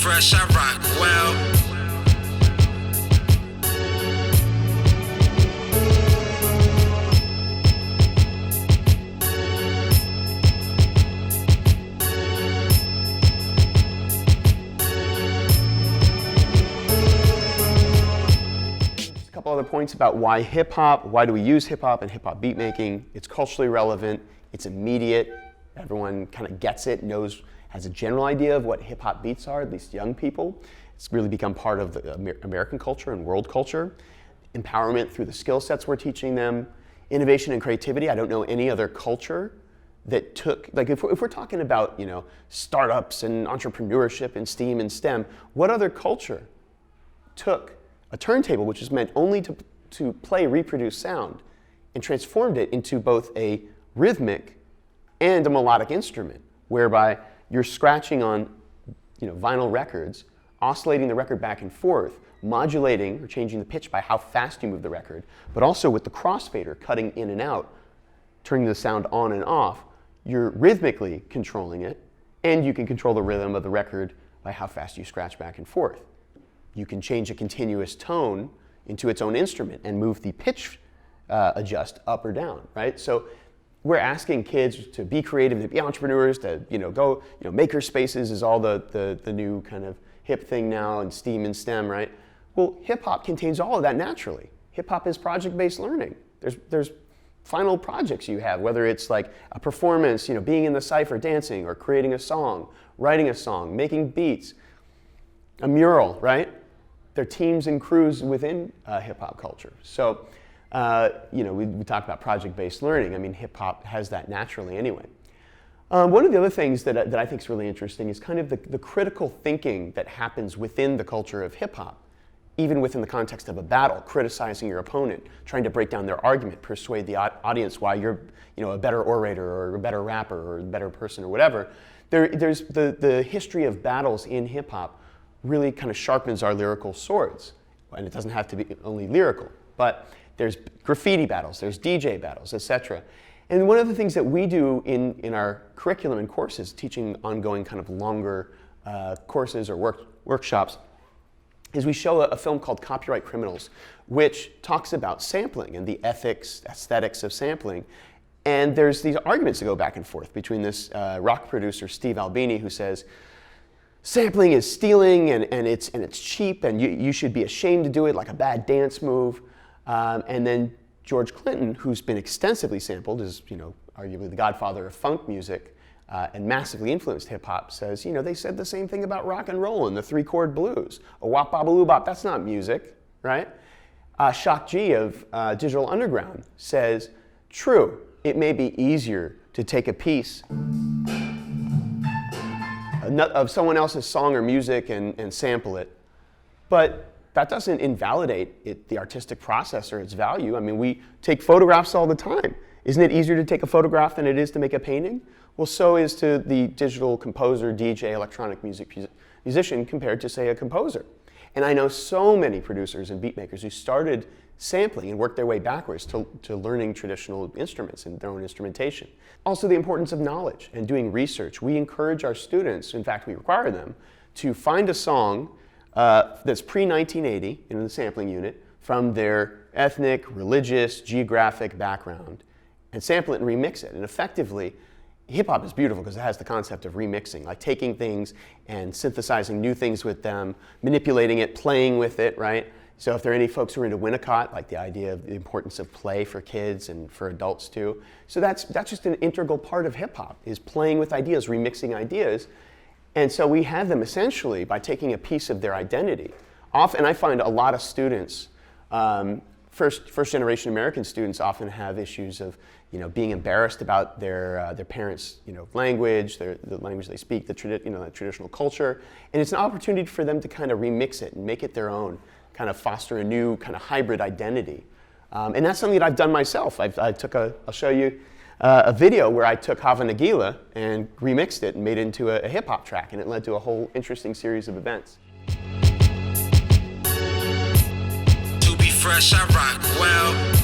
fresh, I rock well. Other points about why hip hop, why do we use hip hop and hip hop beat making. It's culturally relevant, it's immediate, everyone kind of gets it, knows, has a general idea of what hip hop beats are, at least young people. It's really become part of the American culture and world culture. Empowerment through the skill sets we're teaching them. Innovation and creativity. I don't know any other culture that took, like if we're talking about, you know, startups and entrepreneurship and STEAM and STEM, what other culture took a turntable, which is meant only to play reproduce sound, and transformed it into both a rhythmic and a melodic instrument, whereby you're scratching on, you know, vinyl records, oscillating the record back and forth, modulating or changing the pitch by how fast you move the record, but also with the crossfader cutting in and out, turning the sound on and off, you're rhythmically controlling it, and you can control the rhythm of the record by how fast you scratch back and forth. You can change a continuous tone into its own instrument and move the pitch adjust up or down, right? So we're asking kids to be creative, to be entrepreneurs, to, you know, go, you know, maker spaces is all the new kind of hip thing now, and STEAM and STEM, right? Well, hip hop contains all of that naturally. Hip hop is project-based learning. There's final projects you have, whether it's like a performance, you know, being in the cypher, dancing, or creating a song, writing a song, making beats, a mural, right? They're teams and crews within hip-hop culture. So, you know, we talk about project-based learning. I mean, hip-hop has that naturally anyway. One of the other things that I think is really interesting is kind of the critical thinking that happens within the culture of hip-hop, even within the context of a battle, criticizing your opponent, trying to break down their argument, persuade the audience why you're, you know, a better orator or a better rapper or a better person or whatever. There's the history of battles in hip-hop really kind of sharpens our lyrical swords. And it doesn't have to be only lyrical, but there's graffiti battles, there's DJ battles, etc. And one of the things that we do in our curriculum and courses, teaching ongoing kind of longer courses or workshops, is we show a film called Copyright Criminals, which talks about sampling and the ethics, aesthetics of sampling. And there's these arguments that go back and forth between this rock producer, Steve Albini, who says, sampling is stealing and it's cheap and you should be ashamed to do it, like a bad dance move. And then George Clinton, who's been extensively sampled, is, you know, arguably the godfather of funk music and massively influenced hip hop, says, you know, they said the same thing about rock and roll and the 3-chord blues. A wop babaloo bop, that's not music, right? Shock G of Digital Underground says, true, it may be easier to take a piece of someone else's song or music and sample it, but that doesn't invalidate the artistic process or its value. I mean, we take photographs all the time. Isn't it easier to take a photograph than it is to make a painting? Well, so is to the digital composer, DJ, electronic music musician compared to, say, a composer. And I know so many producers and beat makers who started sampling and worked their way backwards to learning traditional instruments and their own instrumentation. Also, the importance of knowledge and doing research. We encourage our students, in fact, we require them, to find a song that's pre-1980 in the sampling unit from their ethnic, religious, geographic background and sample it and remix it. And effectively, hip-hop is beautiful because it has the concept of remixing, like taking things and synthesizing new things with them, manipulating it, playing with it, right? So if there are any folks who are into Winnicott, like the idea of the importance of play for kids and for adults too. So that's just an integral part of hip-hop, is playing with ideas, remixing ideas. And so we have them essentially by taking a piece of their identity. Often I find a lot of students, first generation American students often have issues of, you know, being embarrassed about their parents', you know, language, the language they speak, the traditional culture. And it's an opportunity for them to kind of remix it and make it their own, kind of foster a new kind of hybrid identity. And that's something that I've done myself. I'll show you a video where I took Hava Nagila and remixed it and made it into a hip hop track, and it led to a whole interesting series of events. To be fresh, I rock well.